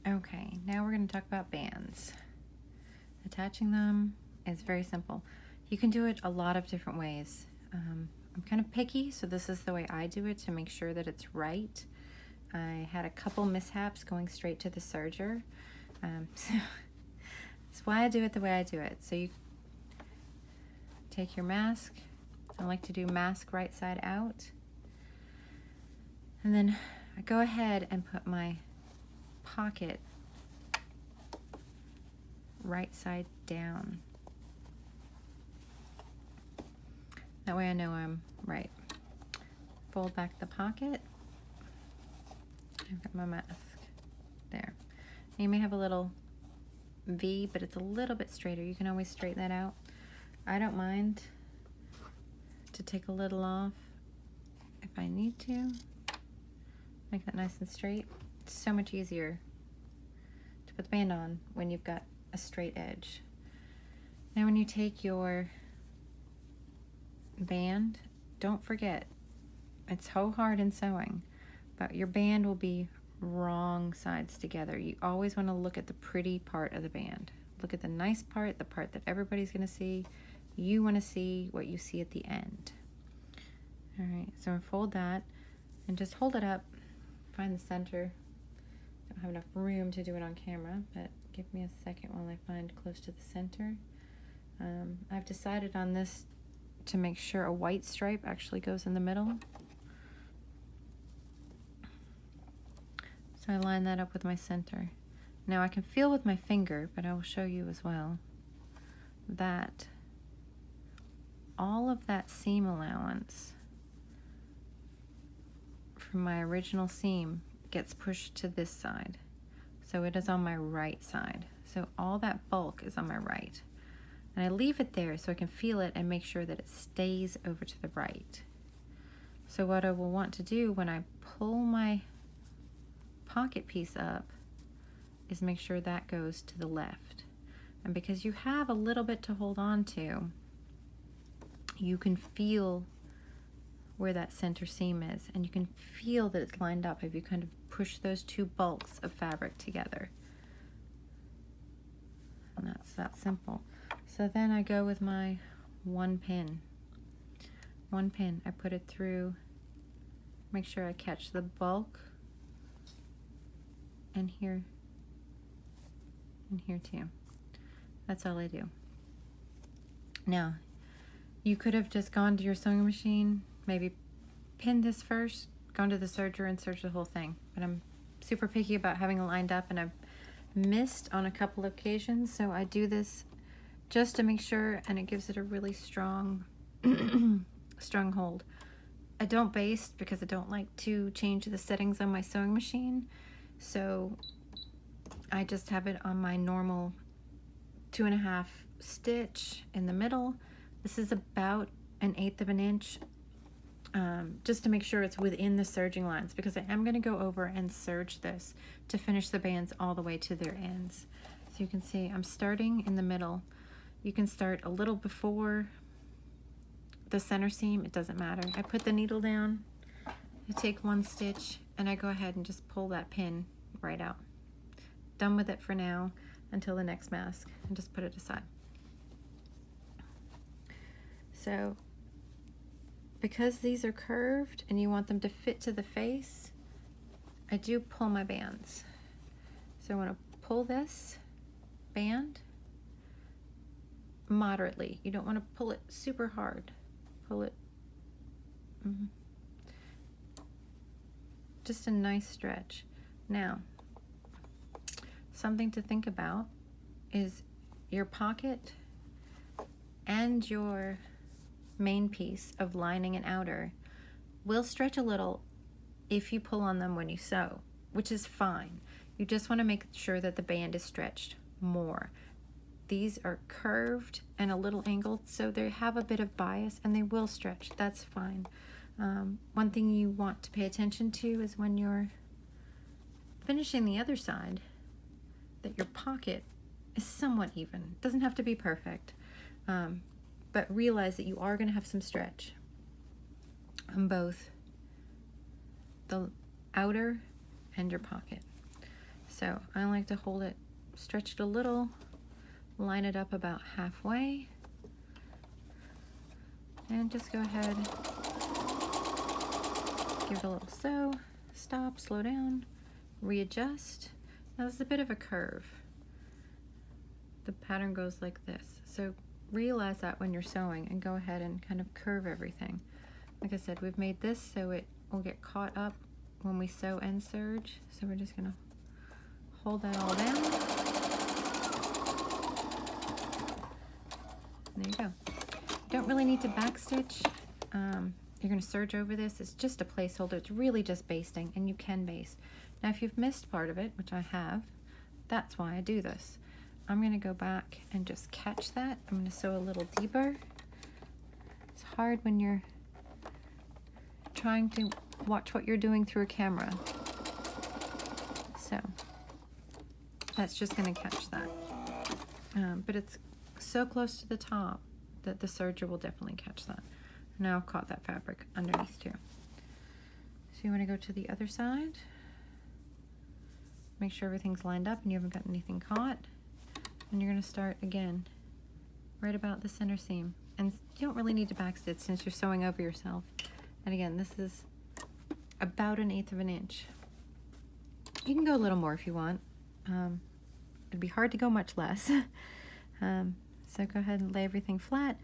Okay, now we're going to talk about bands. Attaching them is very simple. You can do it a lot of different ways. I'm kind of picky, so this is the way I do it to make sure that it's right. I had a couple mishaps going straight to the serger, so that's why I do it the way I do it. So you take your mask. I like to do mask right side out. And then I go ahead and put my pocket right side down. That way I know I'm right. Fold back the pocket. I've got my mask there. You may have a little V, but it's a little bit straighter. You can always straighten that out. I don't mind to take a little off if I need to. Make that nice and straight. It's so much easier to put the band on when you've got a straight edge. Now when you take your band, don't forget, it's so hard in sewing, but your band will be wrong sides together. You always want to look at the pretty part of the band. Look at the nice part, the part that everybody's going to see. You want to see what you see at the end. All right, so unfold that and just hold it up. Find the center. Don't have enough room to do it on camera, but give me a second while I find close to the center. I've decided on this to make sure a white stripe actually goes in the middle. So I line that up with my center. Now I can feel with my finger, but I will show you as well, that all of that seam allowance from my original seam gets pushed to this side. So it is on my right side. So all that bulk is on my right. And I leave it there so I can feel it and make sure that it stays over to the right. So what I will want to do when I pull my pocket piece up is make sure that goes to the left. And because you have a little bit to hold on to, you can feel where that center seam is, and you can feel that it's lined up if you kind of push those two bulks of fabric together. And that's that simple. So then I go with my one pin. One pin, I put it through, make sure I catch the bulk, and here too. That's all I do. Now, you could have just gone to your sewing machine, maybe pinned this first, gone to the serger and serged the whole thing. But I'm super picky about having it lined up, and I've missed on a couple of occasions, so I do this just to make sure, and it gives it a really strong strong hold. I don't baste because I don't like to change the settings on my sewing machine, so I just have it on my normal 2.5 stitch in the middle. This is about 1/8 of an inch, just to make sure it's within the serging lines, because I am going to go over and serge this to finish the bands all the way to their ends. So you can see I'm starting in the middle. You can start a little before the center seam, it doesn't matter. I put the needle down, I take one stitch, and I go ahead and just pull that pin right out. Done with it for now until the next mask, and just put it aside. So because these are curved and you want them to fit to the face, I do pull my bands. So I want to pull this band moderately. You don't want to pull it super hard. Pull it just a nice stretch. Now, something to think about is your pocket and your main piece of lining and outer will stretch a little if you pull on them when you sew, which is fine. You just want to make sure that the band is stretched more. These are curved and a little angled, so they have a bit of bias and they will stretch. That's fine. One thing you want to pay attention to is when you're finishing the other side, that your pocket is somewhat even. It doesn't have to be perfect, but realize that you are going to have some stretch on both the outer and your pocket. So I like to hold it, stretch it a little, line it up about halfway, and just go ahead, give it a little sew, stop, slow down, readjust. Now this is a bit of a curve. The pattern goes like this. So realize that when you're sewing and go ahead and kind of curve everything. Like I said, we've made this so it will get caught up when we sew and serge. So we're just gonna hold that all down. There you go. You don't really need to backstitch. You're gonna serge over this. It's just a placeholder. It's really just basting, and you can baste. Now if you've missed part of it, which I have, that's why I do this. I'm gonna go back and just catch that. I'm gonna sew a little deeper. It's hard when you're trying to watch what you're doing through a camera. So that's just gonna catch that. But it's so close to the top that the serger will definitely catch that. Now I've caught that fabric underneath too. So you wanna go to the other side. Make sure everything's lined up and you haven't got anything caught. And you're gonna start again, right about the center seam. And you don't really need to backstitch since you're sewing over yourself. And again, this is about 1/8 of an inch. You can go a little more if you want. It'd be hard to go much less. So go ahead and lay everything flat.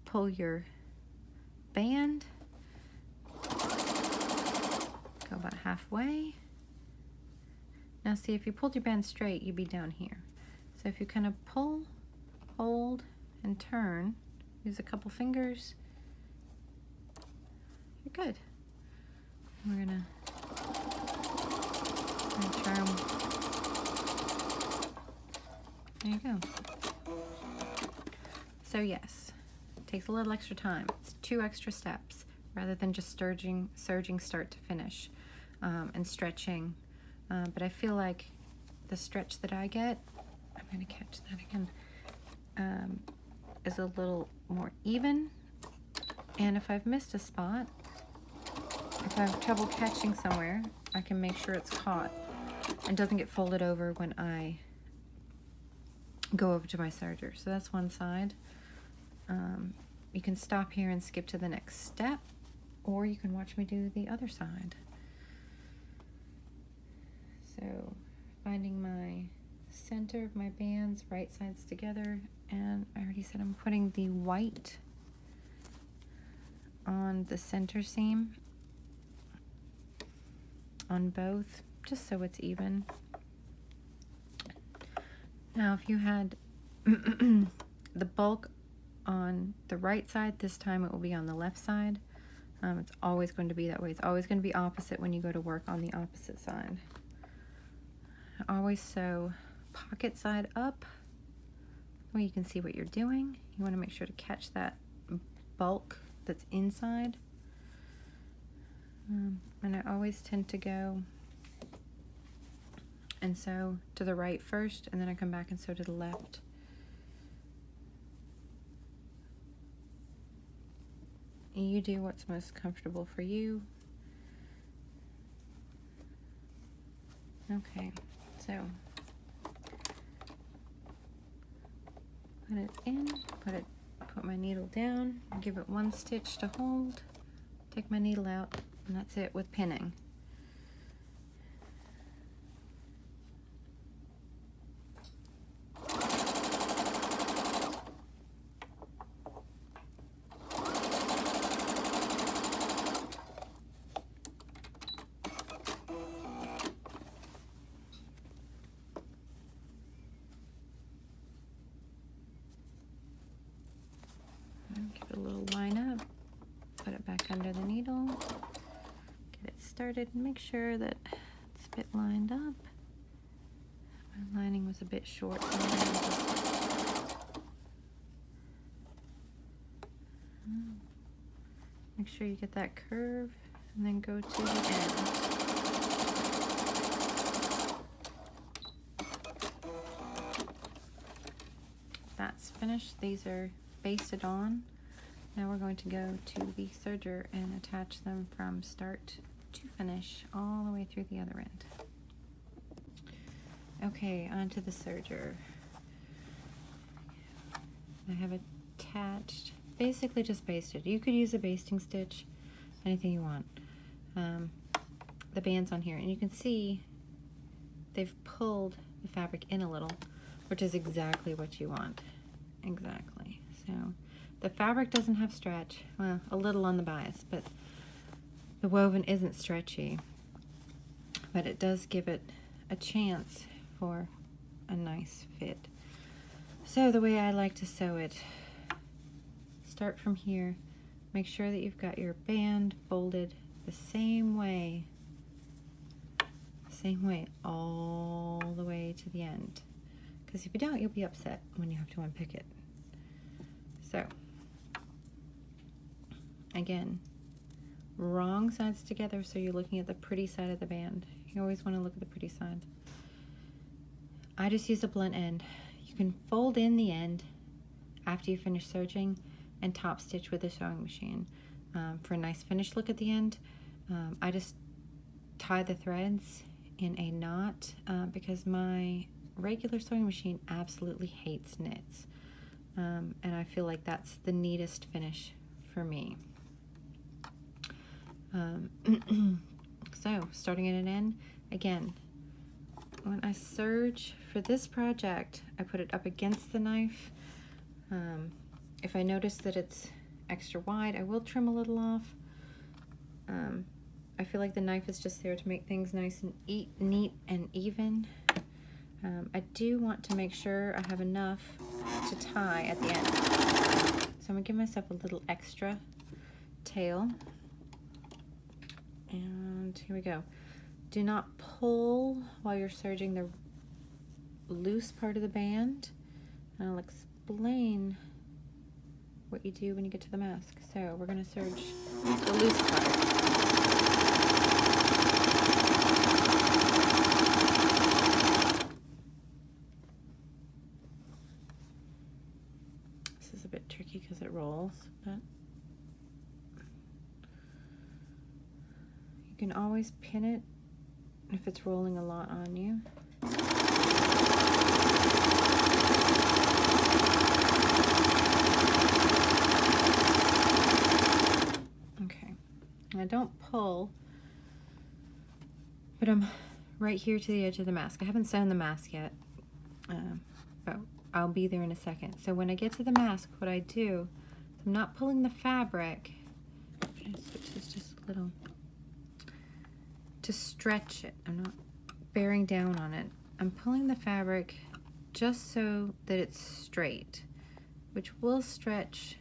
Pull your band. Go about halfway. Now see, if you pulled your band straight, you'd be down here. So if you kind of pull, hold, and turn, use a couple fingers, you're good. We're gonna charm. There you go. So yes, it takes a little extra time. It's 2 extra steps rather than just serging start to finish and stretching. But I feel like the stretch that I get, I'm gonna catch that again, is a little more even. And if I've missed a spot, if I have trouble catching somewhere, I can make sure it's caught and doesn't get folded over when I go over to my serger. So that's one side. You can stop here and skip to the next step, or you can watch me do the other side. So finding my center of my bands, right sides together, and I already said I'm putting the white on the center seam on both, just so it's even. Now if you had the bulk on the right side, this time it will be on the left side. It's always going to be that way. It's always going to be opposite when you go to work on the opposite side. Always sew pocket side up where you can see what you're doing. You want to make sure to catch that bulk that's inside. And I always tend to go and sew to the right first, and then I come back and sew to the left. You do what's most comfortable for you. Okay, so put it in, put my needle down, give it 1 stitch to hold, take my needle out, and that's it with pinning. Give it a little line up, put it back under the needle, get it started, and make sure that it's a bit lined up. My lining was a bit short. Make sure you get that curve, and then go to the end. That's finished. These are basted on. Now we're going to go to the serger and attach them from start to finish all the way through the other end. Okay, onto the serger. I have attached, basically just basted. You could use a basting stitch, anything you want. The band's on here, and you can see they've pulled the fabric in a little, which is exactly what you want. Exactly. So the fabric doesn't have stretch, well, a little on the bias, but the woven isn't stretchy, but it does give it a chance for a nice fit. So the way I like to sew it, start from here, make sure that you've got your band folded the same way all the way to the end, because if you don't, you'll be upset when you have to unpick it. So again, wrong sides together, so you're looking at the pretty side of the band. You always want to look at the pretty side. I just use a blunt end. You can fold in the end after you finish serging and top stitch with a sewing machine for a nice finished look at the end. I just tie the threads in a knot because my regular sewing machine absolutely hates knits, and I feel like that's the neatest finish for me. So starting at an end, again, when I serge for this project, I put it up against the knife. If I notice that it's extra wide, I will trim a little off. I feel like the knife is just there to make things nice and neat and even. I do want to make sure I have enough to tie at the end. So I'm gonna give myself a little extra tail. And here we go. Do not pull while you're serging the loose part of the band. And I'll explain what you do when you get to the mask. So we're gonna serge the loose part. This is a bit tricky because it rolls, but you can always pin it if it's rolling a lot on you. Okay, I don't pull, but I'm right here to the edge of the mask. I haven't sewn the mask yet, but I'll be there in a second. So when I get to the mask, what I do is I'm not pulling the fabric. I'm gonna switch this just a little to stretch it. I'm not bearing down on it. I'm pulling the fabric just so that it's straight, which will stretch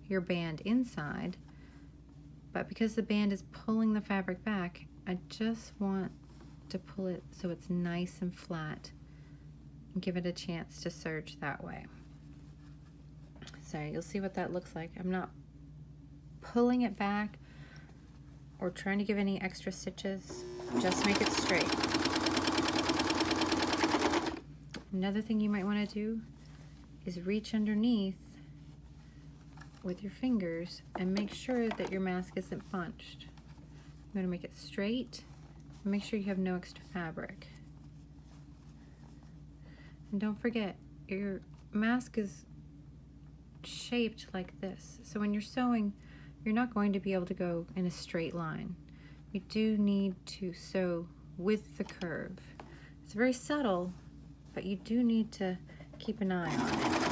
your band inside, but because the band is pulling the fabric back, I just want to pull it so it's nice and flat and give it a chance to serge that way. So you'll see what that looks like. I'm not pulling it back or trying to give any extra stitches, just make it straight. Another thing you might want to do is reach underneath with your fingers and make sure that your mask isn't bunched. I'm going to make it straight and make sure you have no extra fabric. And don't forget, your mask is shaped like this, so when you're sewing, you're not going to be able to go in a straight line. You do need to sew with the curve. It's very subtle, but you do need to keep an eye on it.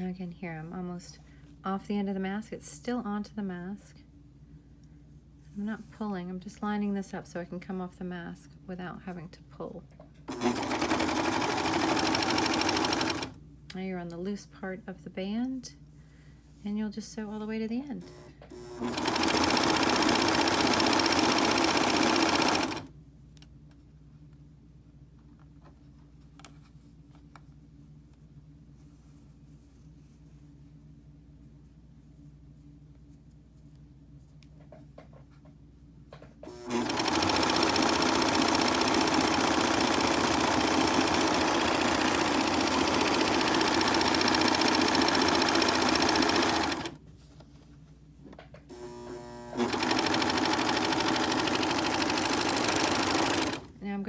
Again, here I'm almost off the end of the mask. It's still onto the mask. I'm not pulling, I'm just lining this up so I can come off the mask without having to pull. Now you're on the loose part of the band, and you'll just sew all the way to the end.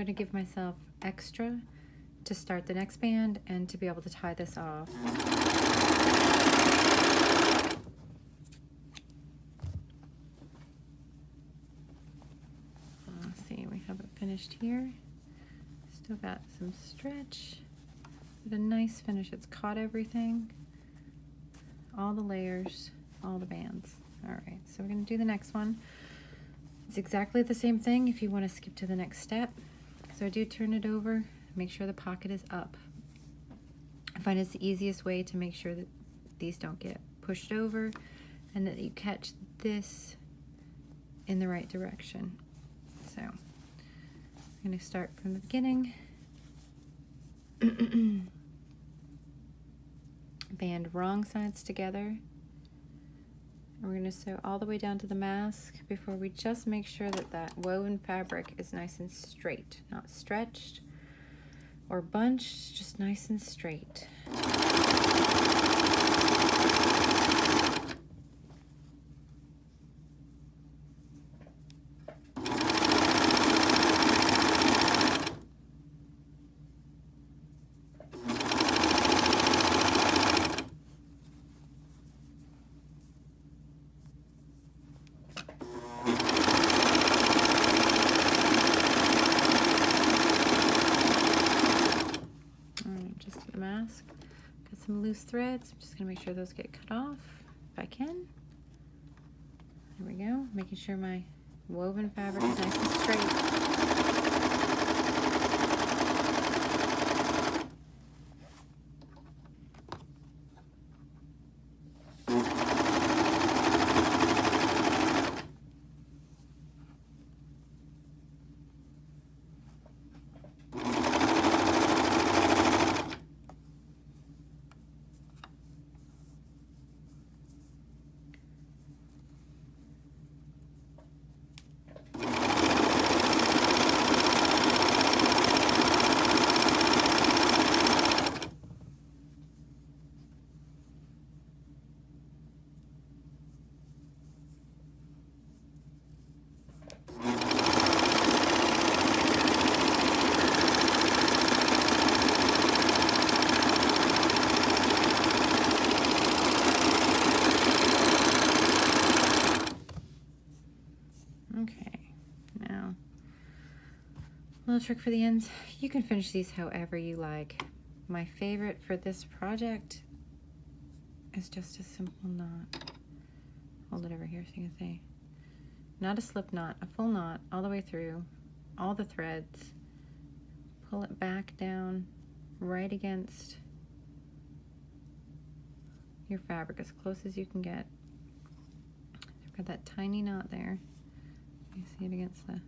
going to give myself extra to start the next band and to be able to tie this off. Let's see, we have it finished here. Still got some stretch, but a nice finish. It's caught everything, all the layers, all the bands. All right, so we're going to do the next one. It's exactly the same thing if you want to skip to the next step. So I do turn it over, make sure the pocket is up. I find it's the easiest way to make sure that these don't get pushed over and that you catch this in the right direction. So I'm going to start from the beginning. Band wrong sides together. And we're going to sew all the way down to the mask before we just make sure that that woven fabric is nice and straight, not stretched or bunched, just nice and straight. Mask. Got some loose threads. I'm just going to make sure those get cut off if I can. There we go. Making sure my woven fabric is nice and straight. Little trick for the ends, you can finish these however you like. My favorite for this project is just a simple knot. Hold it over here so you can see. Not a slip knot, a full knot all the way through, all the threads. Pull it back down right against your fabric as close as you can get. I've got that tiny knot there. You see it against the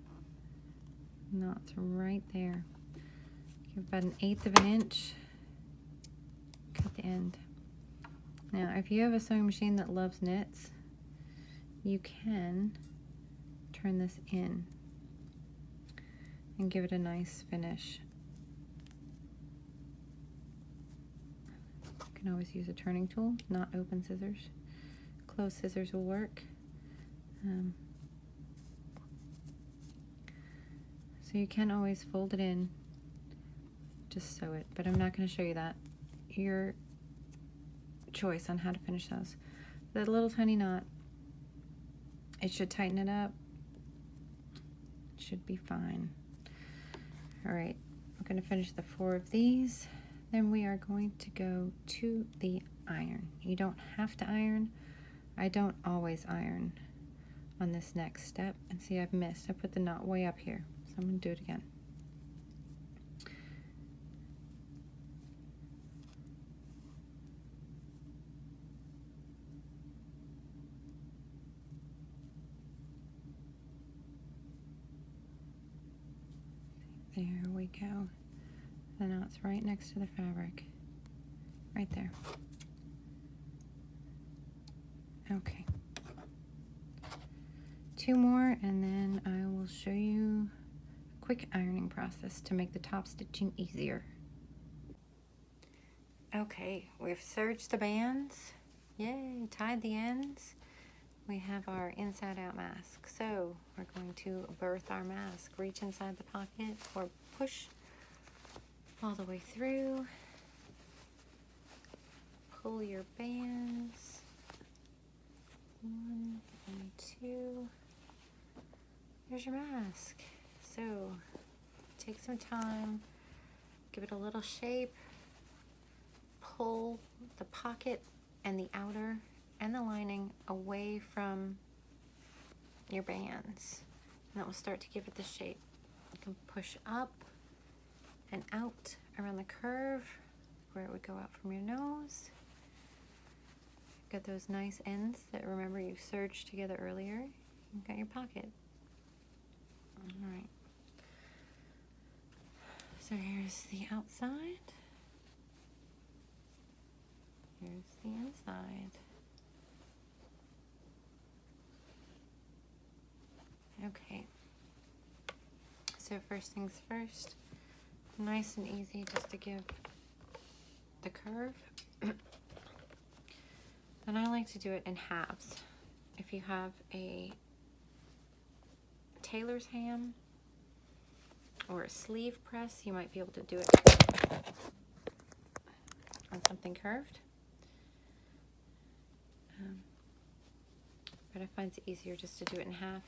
knots right there. Give about 1/8 of an inch. Cut the end. Now, if you have a sewing machine that loves knits, you can turn this in and give it a nice finish. You can always use a turning tool, not open scissors. Closed scissors will work. So you can always fold it in, just sew it, but I'm not going to show you that. Your choice on how to finish those. That little tiny knot, it should tighten it up. It should be fine. All right, we're going to finish the 4 of these. Then we are going to go to the iron. You don't have to iron. I don't always iron on this next step. And see, I've missed. I put the knot way up here. So I'm going to do it again. There we go. The knot's right next to the fabric. Right there. Okay. 2 more and then I will show you quick ironing process to make the top stitching easier. Okay, we've serged the bands. Yay, tied the ends. we have our inside out mask. So we're going to birth our mask. Reach inside the pocket or push all the way through. Pull your bands. 1 and 2. There's your mask. So take some time, give it a little shape, pull the pocket and the outer and the lining away from your bands, and that will start to give it the shape. You can push up and out around the curve where it would go out from your nose. Got those nice ends that, remember, you serged together earlier. You've got your pocket. All right. So here's the outside. Here's the inside. Okay. So first things first, nice and easy just to give the curve. Then I like to do it in halves. If you have a tailor's ham or a sleeve press, you might be able to do it on something curved. But I find it easier just to do it in half.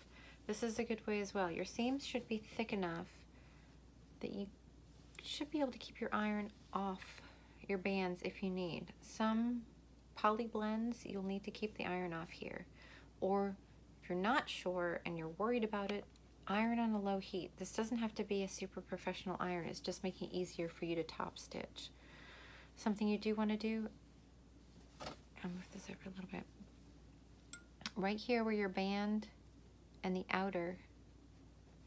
This is a good way as well. Your seams should be thick enough that you should be able to keep your iron off your bands if you need. Some poly blends, you'll need to keep the iron off here. Or if you're not sure and you're worried about it, iron on a low heat. This doesn't have to be a super professional iron. It's just making it easier for you to top stitch. Something you do want to do, I'll move this over a little bit. Right here where your band and the outer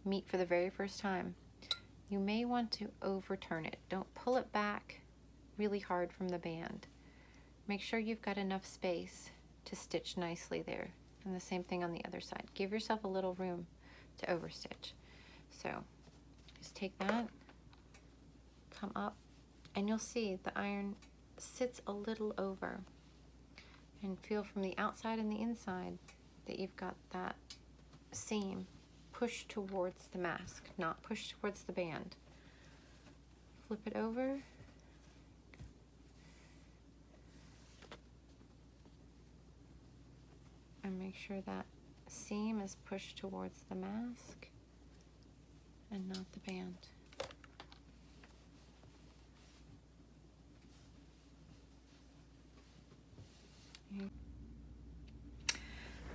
meet for the very first time, you may want to overturn it. Don't pull it back really hard from the band. Make sure you've got enough space to stitch nicely there. And the same thing on the other side. Give yourself a little room to overstitch. So just take that, come up, and you'll see the iron sits a little over. And feel from the outside and the inside that you've got that seam pushed towards the mask, not pushed towards the band. Flip it over. And make sure that seam is pushed towards the mask and not the band.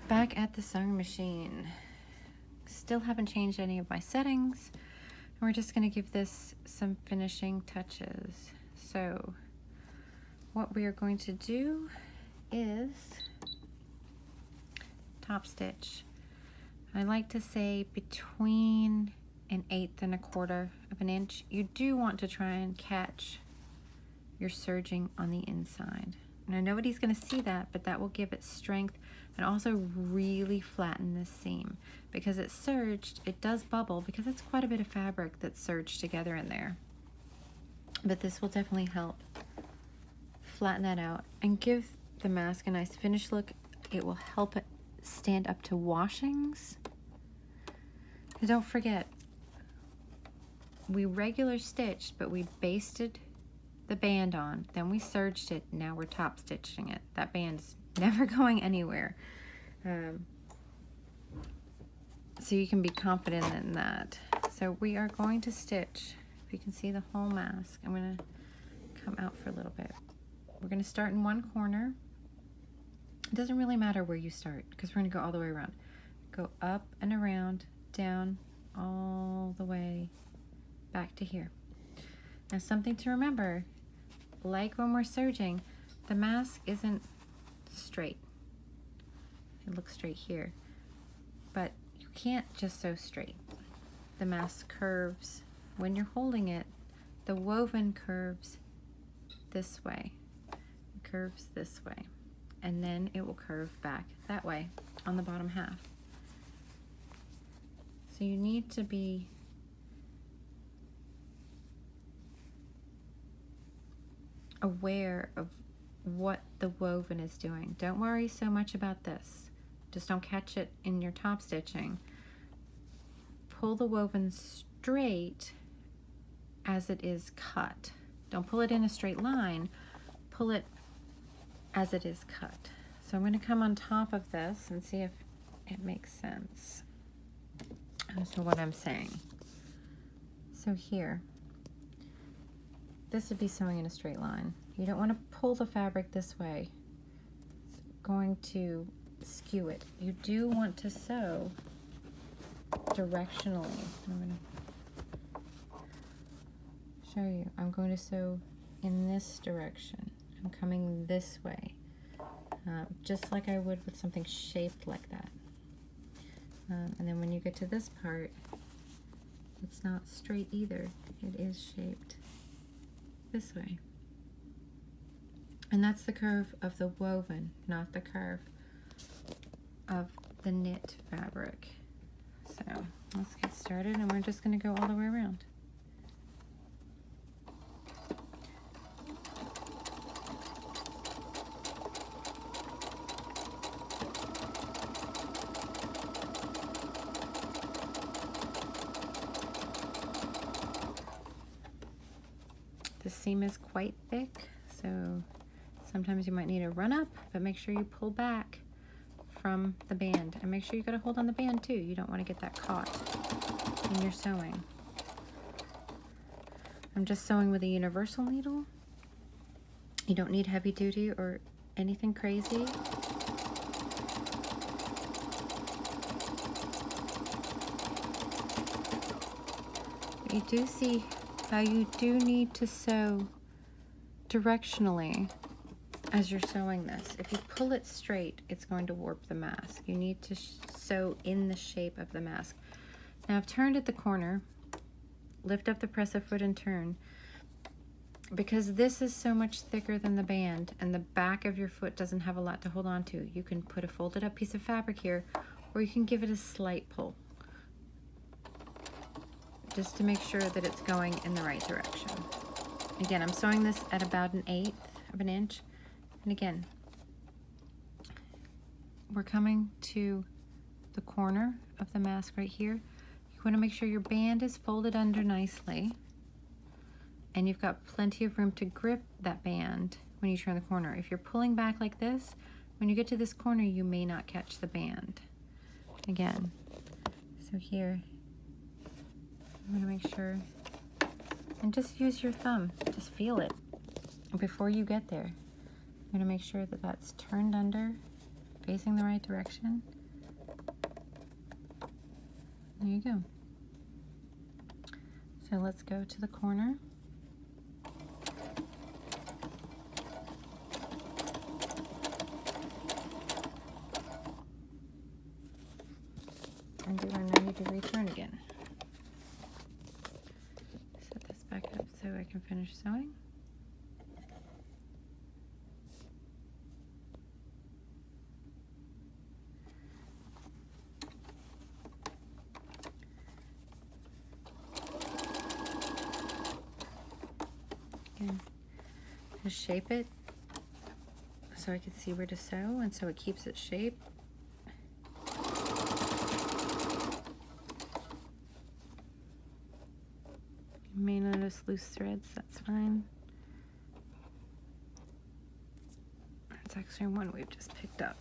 Back at the sewing machine. Still haven't changed any of my settings. And we're just going to give this some finishing touches. So what we are going to do is top stitch. I like to say between 1/8 and 1/4 of an inch. You do want to try and catch your serging on the inside. Now nobody's going to see that, but that will give it strength and also really flatten this seam. Because it's serged, it does bubble because it's quite a bit of fabric that's serged together in there. But this will definitely help flatten that out and give the mask a nice finished look. It will help it stand up to washings. And don't forget, we regular stitched, but we basted the band on, then we serged it, now we're top stitching it. That band is never going anywhere. So you can be confident in that. So we are going to stitch, if you can see the whole mask, I'm going to come out for a little bit. We're going to start in one corner. It doesn't really matter where you start because we're going to go all the way around. Go up and around, down, all the way back to here. Now something to remember, like when we're serging, the mask isn't straight. It looks straight here, but you can't just sew straight. The mask curves. When you're holding it, the woven curves this way. It curves this way. And then it will curve back that way on the bottom half. So you need to be aware of what the woven is doing. Don't worry so much about this. just don't catch it in your top stitching. Pull the woven straight as it is cut. Don't pull it in a straight line, pull it as it is cut. So I'm going to come on top of this and see if it makes sense as to what I'm saying. So here, this would be sewing in a straight line. You don't want to pull the fabric this way. It's going to skew it. You do want to sew directionally. I'm going to show you. I'm going to sew in this direction. I'm coming this way, just like I would with something shaped like that. And then when you get to this part, it's not straight either. It is shaped this way. And that's the curve of the woven, not the curve of the knit fabric. So let's get started, and we're just going to go all the way around. The seam is quite thick, so sometimes you might need a run up, but make sure you pull back from the band, and make sure you got a hold on the band too. You don't want to get that caught in your sewing. I'm just sewing with a universal needle. You don't need heavy duty or anything crazy. You do see how you do need to sew directionally as you're sewing this. If you pull it straight, it's going to warp the mask. You need to sew in the shape of the mask. Now I've turned at the corner, lift up the presser foot and turn. Because this is so much thicker than the band and the back of your foot doesn't have a lot to hold on to, you can put a folded up piece of fabric here, or you can give it a slight pull, just to make sure that it's going in the right direction. Again, I'm sewing this at about 1/8 of an inch. And again, we're coming to the corner of the mask right here. You want to make sure your band is folded under nicely, and you've got plenty of room to grip that band when you turn the corner. If you're pulling back like this, when you get to this corner, you may not catch the band. Again, so here, I'm going to make sure, and just use your thumb, just feel it before you get there. I'm going to make sure that that's turned under, facing the right direction. There you go. So let's go to the corner. And do our 90-degree turn again. Set this back up so I can finish sewing. Again, just shape it so I can see where to sew, and so it keeps its shape. You may notice loose threads, that's fine. That's actually one we've just picked up.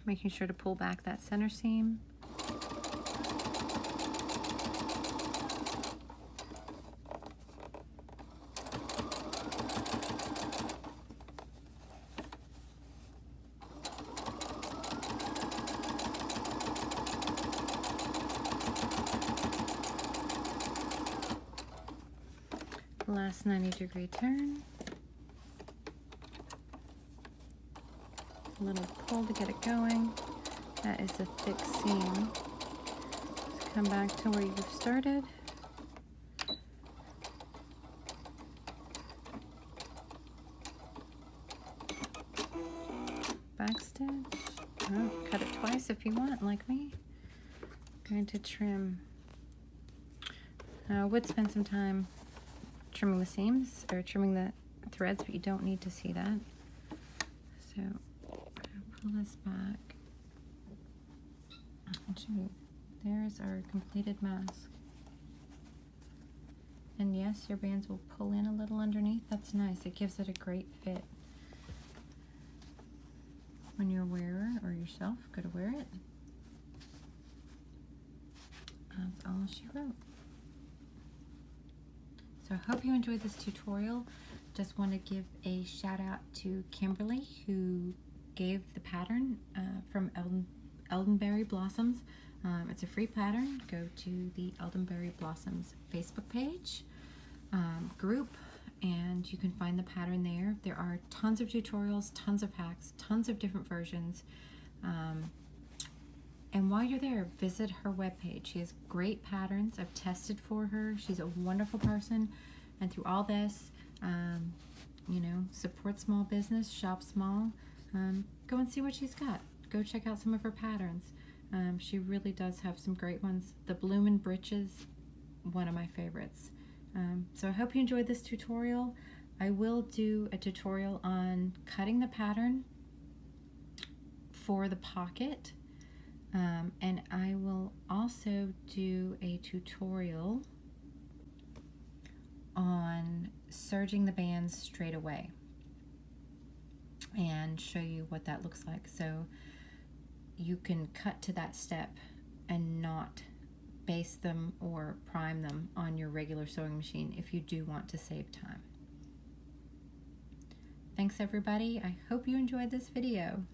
Making sure to pull back that center seam. Last 90-degree turn. A little pull to get it going. That is a thick seam. Just come back to where you've started. Backstitch. Oh, cut it twice if you want, like me. Going to trim. I would spend some time trimming the seams or trimming the threads, but you don't need to see that. So pull this back. And show you. There's our completed mask. And yes, your bands will pull in a little underneath. That's nice. It gives it a great fit. When your wearer or yourself go to wear it. That's all she wrote. So I hope you enjoyed this tutorial. Just want to give a shout out to Kimberly, who gave the pattern from Eldenberry Blossoms. It's a free pattern. Go to the Eldenberry Blossoms Facebook page, group, and you can find the pattern there. There are tons of tutorials, tons of hacks, tons of different versions. And while you're there, visit her webpage. She has great patterns. I've tested for her. She's a wonderful person. And through all this, you know, support small business, shop small. Go and see what she's got. Go check out some of her patterns. She really does have some great ones. The Bloomin' Britches, one of my favorites. So I hope you enjoyed this tutorial. I will do a tutorial on cutting the pattern for the pocket. And I will also do a tutorial on serging the bands straight away and show you what that looks like, so you can cut to that step and not base them or prime them on your regular sewing machine if you do want to save time. Thanks everybody. I hope you enjoyed this video.